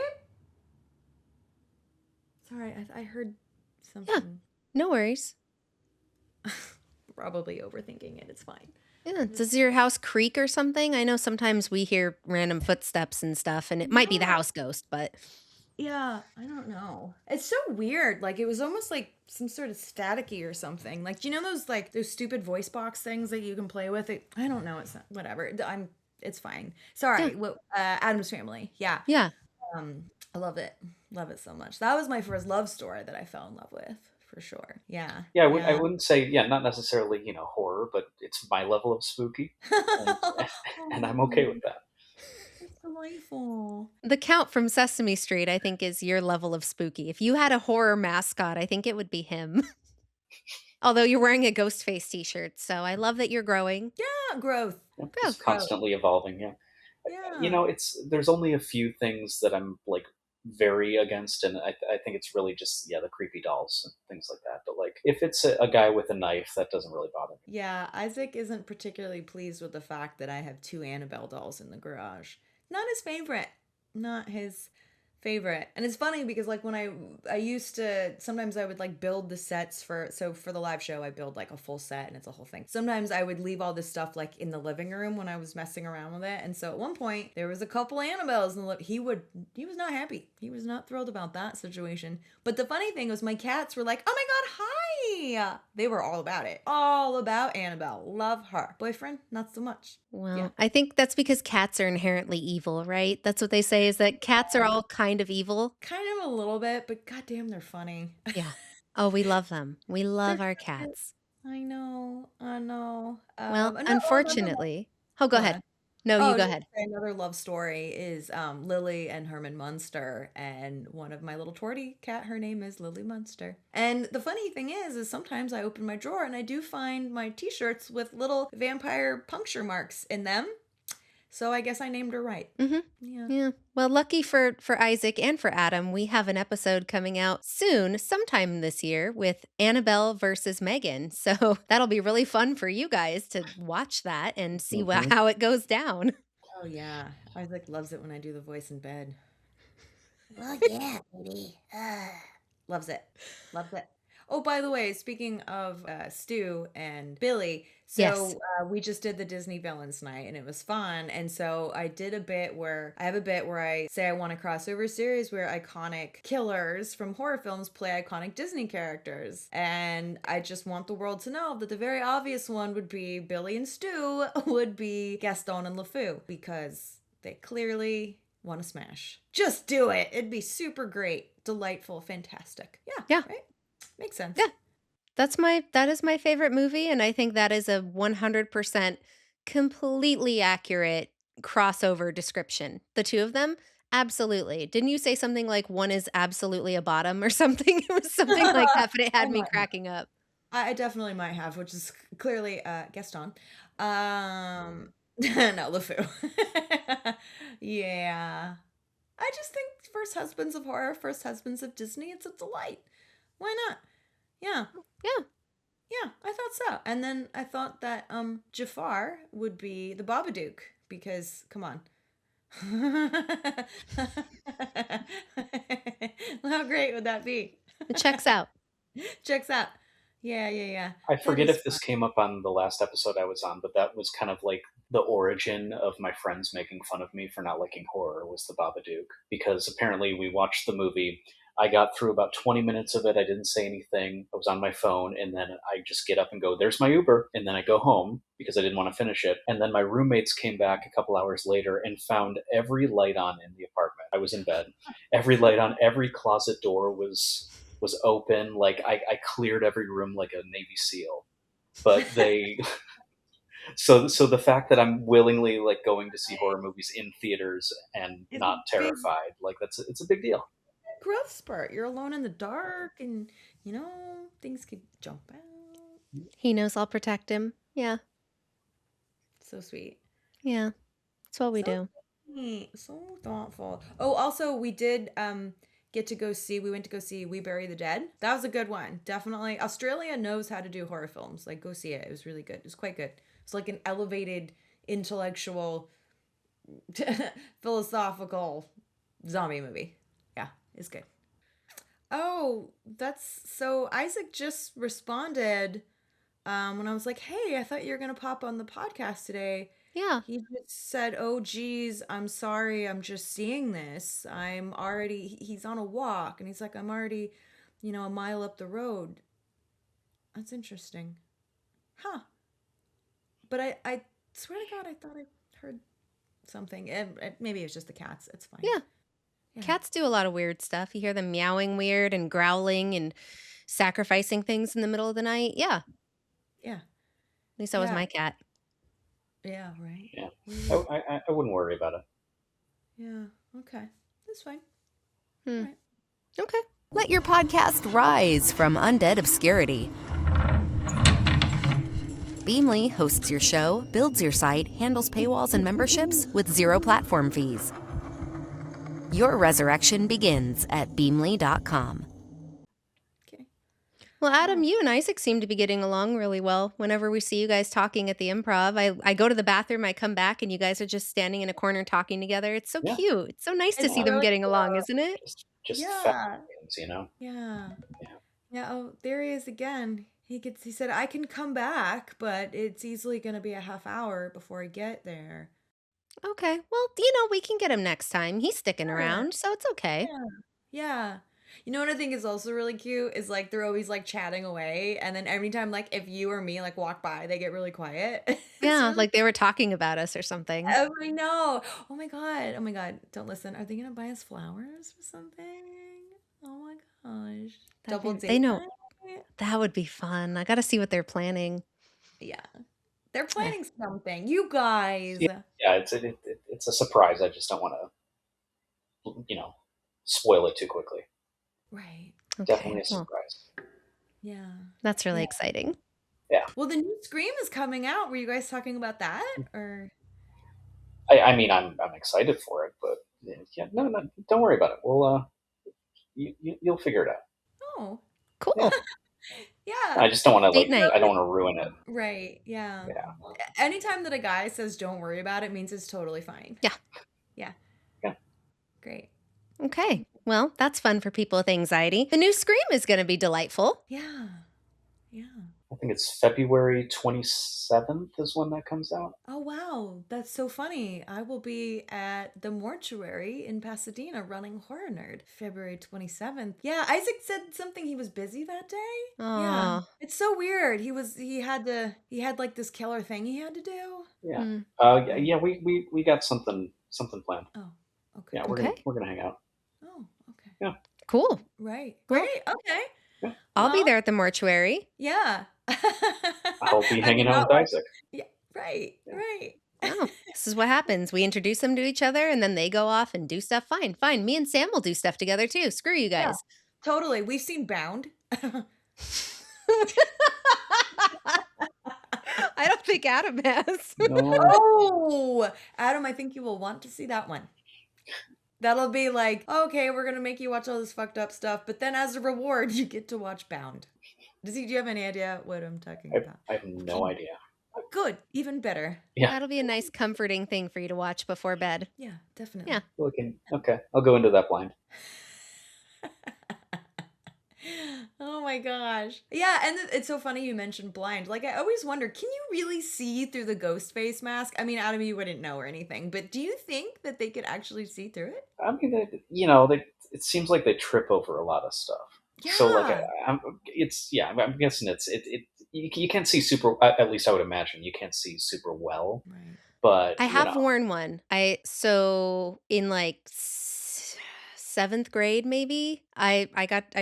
D: Sorry, I heard something.
C: No worries.
D: Probably overthinking it. It's fine.
C: Yeah, does your house creak or something? I know sometimes we hear random footsteps and stuff, and it might be the
D: No.
C: house ghost, but
D: Yeah, I don't know. It's so weird. Like it was almost like some sort of staticky or something. Like, do you know those stupid voice box things that you can play with? I don't know. It's not, whatever. It's fine. Sorry.
C: Yeah.
D: What Addams Family. Yeah.
C: yeah.
D: I love it. Love it so much. That was my first love story that I fell in love with, for sure. Yeah.
E: Yeah, I wouldn't say, not necessarily, horror, but it's my level of spooky, and I'm okay with that.
D: It's delightful.
C: The Count from Sesame Street, I think, is your level of spooky. If you had a horror mascot, I think it would be him. Although you're wearing a Ghostface t-shirt, so I love that you're growing.
D: Yeah, growth.
E: Yeah,
C: Growth.
E: it's constantly evolving. Yeah.
D: Yeah.
E: There's only a few things that I'm like very against, and I think it's really just the creepy dolls and things like that. But like if it's a guy with a knife, that doesn't really bother me.
D: Yeah, Isaac isn't particularly pleased with the fact that I have 2 Annabelle dolls in the garage. Not his favorite. Not his favorite. And it's funny because like when I used to, sometimes I would like build the sets for the live show I build like a full set and it's a whole thing. Sometimes I would leave all this stuff like in the living room when I was messing around with it. And so at one point there was a couple Annabelles and he was not happy. He was not thrilled about that situation. But the funny thing was my cats were like, "Oh my god, hi." They were all about it. All about Annabelle. Love her. Boyfriend, not so much.
C: Well,
D: Yeah.
C: I think that's because cats are inherently evil, right? That's what they say, is that cats are all kind of evil.
D: Kind of a little bit, but goddamn, they're funny.
C: Yeah. Oh, we love them. We love our cats.
D: I know.
C: Well,
D: Another
C: unfortunately. Oh, go
D: What?
C: ahead. No,
D: Oh,
C: you go
D: just
C: ahead.
D: to say another love story is Lily and Herman Munster, and one of my little tortie cat, her name is Lily Munster. And the funny thing is sometimes I open my drawer and I do find my t-shirts with little vampire puncture marks in them. So I guess I named her right.
C: Mm-hmm.
D: Yeah.
C: Yeah. Well, lucky for Isaac and for Adam, we have an episode coming out soon, sometime this year, with Annabelle versus Megan. So that'll be really fun for you guys to watch that and see how it goes down.
D: Oh yeah. Isaac loves it when I do the voice in bed.
G: Well, yeah, baby.
D: Loves it. Loves it. Oh, by the way, speaking of Stu and Billy, so
C: Yes.
D: we just did the Disney Villains Night and it was fun. And so I did a bit where I say I want a crossover series where iconic killers from horror films play iconic Disney characters. And I just want the world to know that the very obvious one would be Billy and Stu would be Gaston and LeFou, because they clearly want to smash. Just do it. It'd be super great, delightful, fantastic.
C: Yeah.
D: Right? Makes sense.
C: Yeah. That is my favorite movie, and I think that is a 100% completely accurate crossover description. The two of them, absolutely. Didn't you say something like one is absolutely a bottom or something? It was something like that, but it had me cracking up.
D: I definitely might have, which is clearly Gaston. No, LeFou. Yeah. I just think first husbands of horror, first husbands of Disney, it's a delight. Why not? Yeah.
C: Yeah.
D: Yeah, I thought so. And then I thought that Jafar would be the Babadook, because come on. How great would that be?
C: It checks out.
D: Checks out. Yeah.
E: I
D: That
E: forget
D: is
E: if this
D: fun.
E: came up on the last episode I was on, but that was kind of like the origin of my friends making fun of me for not liking horror, was the Babadook. Because apparently we watched the movie, I got through about 20 minutes of it, I didn't say anything, I was on my phone, and then I just get up and go, "There's my Uber," and then I go home because I didn't want to finish it. And then my roommates came back a couple hours later and found every light on in the apartment. I was in bed. Every light on, every closet door was open. Like I cleared every room like a Navy SEAL. But they So the fact that I'm willingly like going to see horror movies in theaters and
D: It's
E: not
D: a big
E: terrified, like it's a big deal.
D: growth spurt. You're alone in the dark, and things could jump out.
C: He knows I'll protect him. Yeah.
D: So sweet.
C: Yeah. That's what we
D: So
C: do.
D: sweet. So thoughtful. Oh, also we did we went to go see We Bury the Dead. That was a good one. Definitely. Australia knows how to do horror films. Like, go see it. It was really good. It was quite good. It's like an elevated intellectual philosophical zombie movie. Yeah, it's good. Oh, that's so Isaac just responded when I was like, "Hey, I thought you were going to pop on the podcast today."
C: Yeah.
D: He just said, "Oh geez, I'm sorry. I'm just seeing this. He's on a walk and he's like, "I'm already, a mile up the road." That's interesting. Huh. But I swear to God, I thought I heard something. Maybe it was just the cats. It's fine.
C: Yeah.
D: Yeah.
C: Cats do a lot of weird stuff. You hear them meowing weird and growling and sacrificing things in the middle of the night. Yeah. At
D: Yeah.
C: least that was
D: Yeah.
C: my cat.
D: Yeah, right.
E: Yeah.
D: Weird.
E: I wouldn't worry about it.
D: Yeah. Okay. That's fine.
C: Hmm.
D: Right.
C: Okay.
B: Let your podcast rise from undead obscurity. Beamly hosts your show, builds your site, handles paywalls and memberships with 0 platform fees. Your resurrection begins at beamly.com.
D: Okay.
C: Well, Adam, you and Isaac seem to be getting along really well. Whenever we see you guys talking at the Improv, I go to the bathroom, I come back, and you guys are just standing in a corner talking together. It's so
E: Yeah.
C: cute. It's so nice to
D: It's
C: see them
D: really
C: getting along, isn't it?
E: Just
D: Yeah.
E: fat things,
D: Yeah.
E: Yeah.
D: Yeah. Oh, there he is again. He said, "I can come back, but it's easily going to be a half hour before I get there."
C: Okay. Well, we can get him next time. He's sticking
D: Yeah.
C: around, so it's okay.
D: Yeah. Yeah. You know what I think is also really cute is like they're always like chatting away, and then every time like if you or me like walk by, they get really quiet. It's
C: Yeah,
D: really
C: like they were talking about us or something.
D: Oh, I know. Oh my God. Oh my God. Don't listen. Are they gonna buy us flowers or something? Oh my gosh. Double
C: They
D: date
C: know
D: night?
C: that would be fun. I got to see what they're planning.
D: Yeah. They're
C: Yeah.
D: planning something. You guys.
E: Yeah, it's a surprise. I just don't want to, spoil it too quickly.
D: Right.
E: Definitely
C: Okay.
E: a
C: Well,
E: surprise.
D: Yeah.
C: that's really
D: Yeah.
C: exciting.
D: Well, the new Scream is coming out. Were you guys talking about that? Or
E: I mean, I'm excited for it, but yeah, no, don't worry about it. We'll you'll figure it out.
D: oh.
C: Cool.
E: Yeah.
D: Yeah.
E: I just don't want to
C: Date night.
E: I don't want to ruin it.
D: Right. Yeah.
E: Yeah.
D: Anytime that a guy says don't worry about it means it's totally fine.
C: Yeah.
D: Yeah.
E: Yeah.
D: Great.
C: Okay. Well, that's fun for people with anxiety. The new Scream is going to be delightful.
D: Yeah. Yeah.
E: I think it's February 27th is when that comes out.
D: Oh, wow. That's so funny. I will be at the mortuary in Pasadena running Horror Nerd February 27th. Yeah, Isaac said something he was busy that day. Yeah.
C: Oh.
D: It's so weird. He had like this killer thing he had to do.
E: Yeah.
C: Hmm.
E: Yeah, we got something planned.
D: Oh, okay.
E: Yeah,
C: Okay.
E: we're gonna hang out.
D: Oh, okay.
E: Yeah.
C: Cool.
D: Right.
C: Well,
D: Great. Okay.
E: Yeah.
C: I'll be
D: Well,
C: there at the mortuary.
D: yeah.
E: I'll be hanging
D: Hanging
E: out
D: out
E: with
D: like
E: Isaac.
D: yeah, right.
E: Yeah.
D: Right.
C: Oh, this is what happens. We introduce them to each other and then they go off and do stuff. Fine, fine. Me and Sam will do stuff together too. Screw you
D: Yeah.
C: guys.
D: Totally. We've seen Bound.
C: I don't think Adam has.
E: No.
D: Oh, Adam, I think you will want to see that one. That'll be like, okay, we're gonna make you watch all this fucked up stuff, but then as a reward, you get to watch Bound. Do you have any idea what I'm talking about?
E: I have no idea.
D: Good, even better.
E: Yeah.
C: That'll be a nice comforting thing for you to watch before bed.
D: Yeah, definitely.
C: Yeah.
E: Okay. I'll go into that blind.
D: Oh my gosh. Yeah, and it's so funny you mentioned blind. Like, I always wonder, can you really see through the Ghostface mask? I mean, Adam, you wouldn't know or anything, but do you think that they could actually see through it?
E: I mean, it seems like they trip over a lot of stuff. So like,
D: Yeah.
E: I'm guessing you can't see super. At least I would imagine you can't see super well.
D: Right.
E: But
C: I have worn one. So in like 7th grade, maybe. I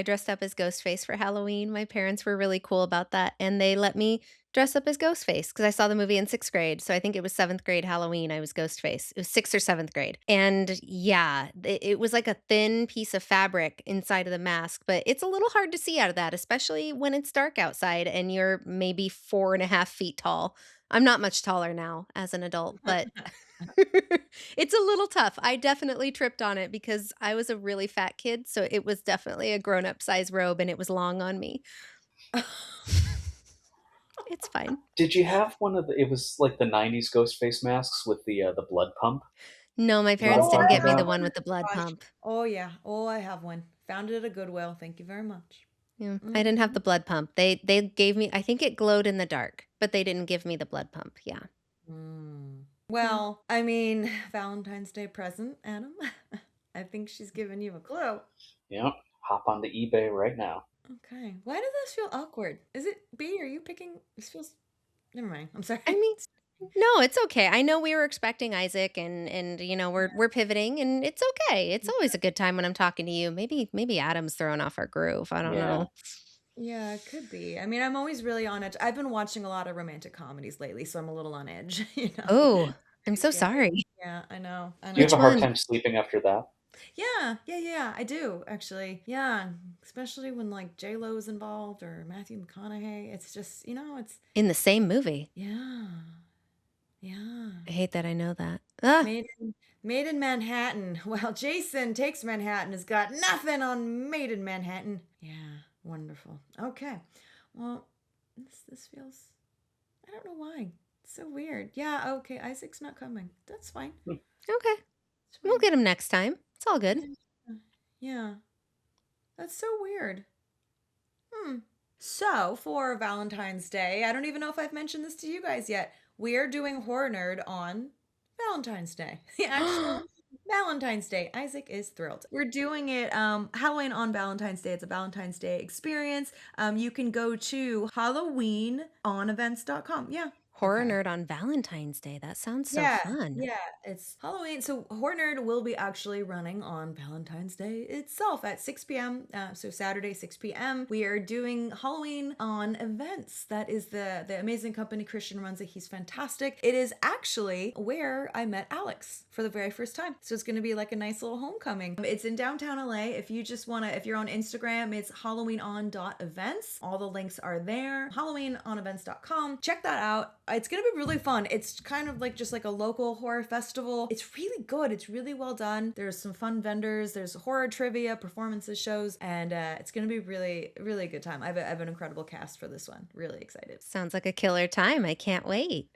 C: dressed up as Ghostface for Halloween. My parents were really cool about that, and they let me dress up as Ghostface because I saw the movie in 6th grade. So I think it was 7th grade Halloween. I was Ghostface. It was 6th or 7th grade. And yeah, it was like a thin piece of fabric inside of the mask, but it's a little hard to see out of that, especially when it's dark outside and you're maybe 4.5 feet tall. I'm not much taller now as an adult, but it's a little tough. I definitely tripped on it because I was a really fat kid. So it was definitely a grown up size robe and it was long on me. It's fine.
E: Did you have one of the? It was like the '90s Ghostface masks with the blood pump.
C: No, my
E: You
C: parents
E: know,
C: didn't
D: I
C: get me
D: have
C: the
D: one.
C: one with the blood
D: Gosh.
C: pump.
D: Oh yeah. Oh, I have one. Found it at a Goodwill. Thank you very much.
C: Yeah, I didn't have the blood pump. They gave me, I think it glowed in the dark, but they didn't give me the blood pump. Yeah.
D: Well, I mean, Valentine's Day present, Adam. I think she's giving you a clue.
E: Yeah, hop onto eBay right now.
D: Okay. Why does this feel awkward? Is it B? Are you picking? This feels. Never mind. I'm sorry.
C: I mean, no, it's okay. I know we were expecting Isaac and we're pivoting and it's okay. It's always a good time when I'm talking to you. Maybe Adam's throwing off our groove. I don't
E: Yeah.
C: know.
D: Yeah, it could be. I mean, I'm always really on edge. I've been watching a lot of romantic comedies lately, so I'm a little on edge, you know.
C: Oh, I'm so
D: Yeah.
C: sorry.
D: Yeah, I know. I
E: Do you
D: know.
E: have a hard
C: one?
E: time sleeping after that?
D: Yeah, I do actually. Yeah, especially when like J Lo is involved or Matthew McConaughey. It's just, it's
C: In the same movie.
D: yeah, yeah.
C: I hate that I know that. Ah,
D: Made in Manhattan. Well, Jason Takes Manhattan has got nothing on Made in Manhattan. Yeah, wonderful. Okay, well, this feels. I don't know why. It's so weird. Yeah, okay. Isaac's not coming. That's fine.
C: okay.
D: It's
C: We'll
D: fine.
C: get him next time. It's all good.
D: Yeah. That's so weird. So, for Valentine's Day, I don't even know if I've mentioned this to you guys yet. We are doing Horror Nerd on Valentine's Day. The actual Valentine's Day. Isaac is thrilled. We're doing it Halloween on Valentine's Day. It's a Valentine's Day experience. You can go to HalloweenOnEvents.com. Yeah.
C: Horror
D: Okay.
C: Nerd on Valentine's Day. That sounds so
D: Yeah,
C: fun.
D: yeah, it's Halloween. So Horror Nerd will be actually running on Valentine's Day itself at 6 p.m. So Saturday, 6 p.m. We are doing Halloween on Events. That is the amazing company Christian runs it. He's fantastic. It is actually where I met Alex for the very first time. So it's going to be like a nice little homecoming. It's in downtown LA. If you just want to, if you're on Instagram, it's HalloweenOn.events. All the links are there. HalloweenOnEvents.com. Check that out. It's going to be really fun. It's kind of like just like a local horror festival. It's really good. It's really well done. There's some fun vendors. There's horror trivia, performances, shows, and it's going to be really, really good time. I have an incredible cast for this one. Really excited.
C: Sounds like a killer time. I can't wait.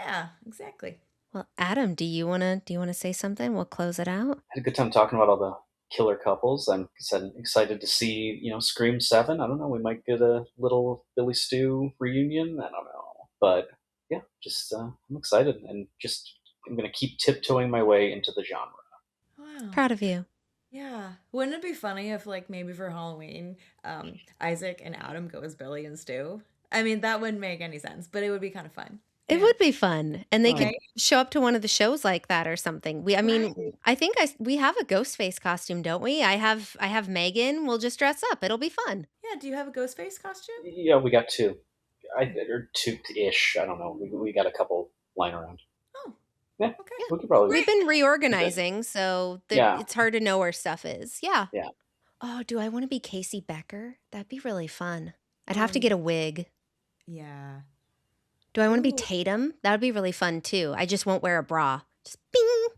D: Yeah, exactly.
C: Well, Adam, do you wanna say something? We'll close it out.
E: I had a good time talking about all the killer couples. I'm excited to see, Scream 7. I don't know. We might get a little Billy Stu reunion. I don't know. But yeah, just I'm excited and I'm going to keep tiptoeing my way into the genre.
D: Wow.
C: Proud of you.
D: Yeah. Wouldn't it be funny if like maybe for Halloween, Isaac and Adam go as Billy and Stu? I mean, that wouldn't make any sense, but it would be kind of fun.
C: It would be fun. And they could
D: Right?
C: show up to one of the shows like that or something. I think we have a Ghostface costume, don't we? I have Megan. We'll just dress up. It'll be fun.
D: Yeah, do you have a Ghostface costume?
E: Yeah, we got two. Or two-ish. I don't know. We got a couple lying around.
D: Oh.
E: Yeah,
D: Okay.
E: we could probably.
C: We've been reorganizing, so
E: Yeah.
C: it's hard to know where stuff is. Yeah.
E: Yeah.
C: Oh, do I want to be Casey Becker? That'd be really fun. I'd have to get a wig.
D: Yeah.
C: Do I want to be
D: Ooh.
C: Tatum? That would be really fun too. I just won't wear a bra. Just bing,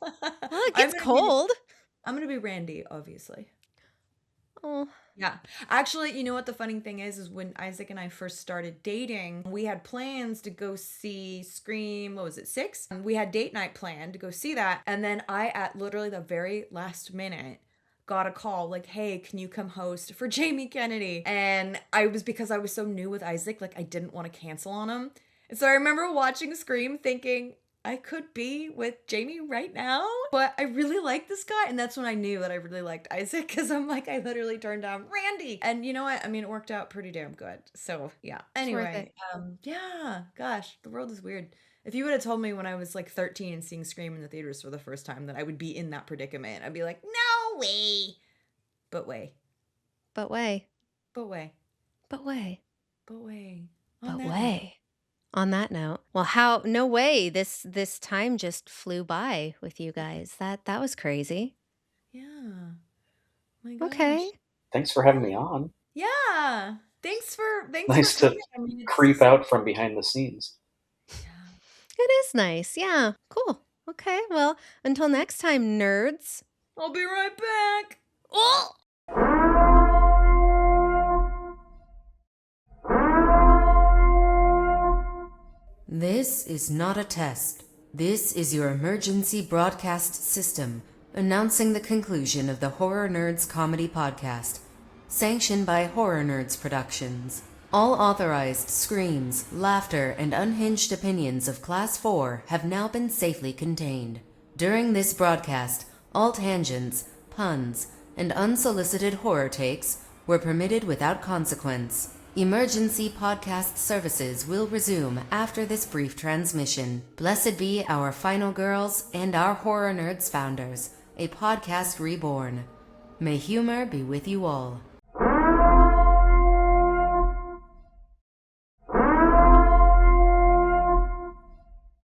C: Well, it gets cold.
D: I'm gonna be Randy, obviously.
C: Oh,
D: Yeah. Actually, you know what the funny thing is when Isaac and I first started dating, we had plans to go see Scream, what was it, 6? We had date night planned to go see that. And then I, at literally the very last minute, got a call like, hey, can you come host for Jamie Kennedy? And because I was so new with Isaac, like I didn't want to cancel on him. And so I remember watching Scream thinking, I could be with Jamie right now, but I really like this guy. And that's when I knew that I really liked Isaac, because I'm like, I literally turned down Randy. And you know what? I mean, it worked out pretty damn good. So yeah.
C: It's worth
D: Anyway,
C: it.
D: yeah, gosh, the world is weird. If you would have told me when I was like 13 and seeing Scream in the theaters for the first time that I would be in that predicament, I'd be like, no way. But way.
C: But way.
D: But way.
C: But way.
D: But way.
C: But way. On that note, well, no way. This time just flew by with you guys. That was crazy.
D: Yeah. My gosh.
C: Okay.
E: Thanks for having me on.
D: Yeah. Thanks for
E: Nice
D: coming.
E: to
D: I mean,
E: creep out from behind the scenes.
C: It is nice. Yeah. Cool. Okay. Well, until next time, nerds.
D: I'll be right back.
C: Oh!
B: This is not a test. This is your emergency broadcast system announcing the conclusion of the Horror Nerds Comedy Podcast, sanctioned by Horror Nerds Productions. All authorized screams, laughter, and unhinged opinions of Class 4 have now been safely contained. During this broadcast, all tangents, puns, and unsolicited horror takes were permitted without consequence. Emergency podcast services will resume after this brief transmission. Blessed be our final girls and our Horror Nerds founders, a podcast reborn. May humor be with you all.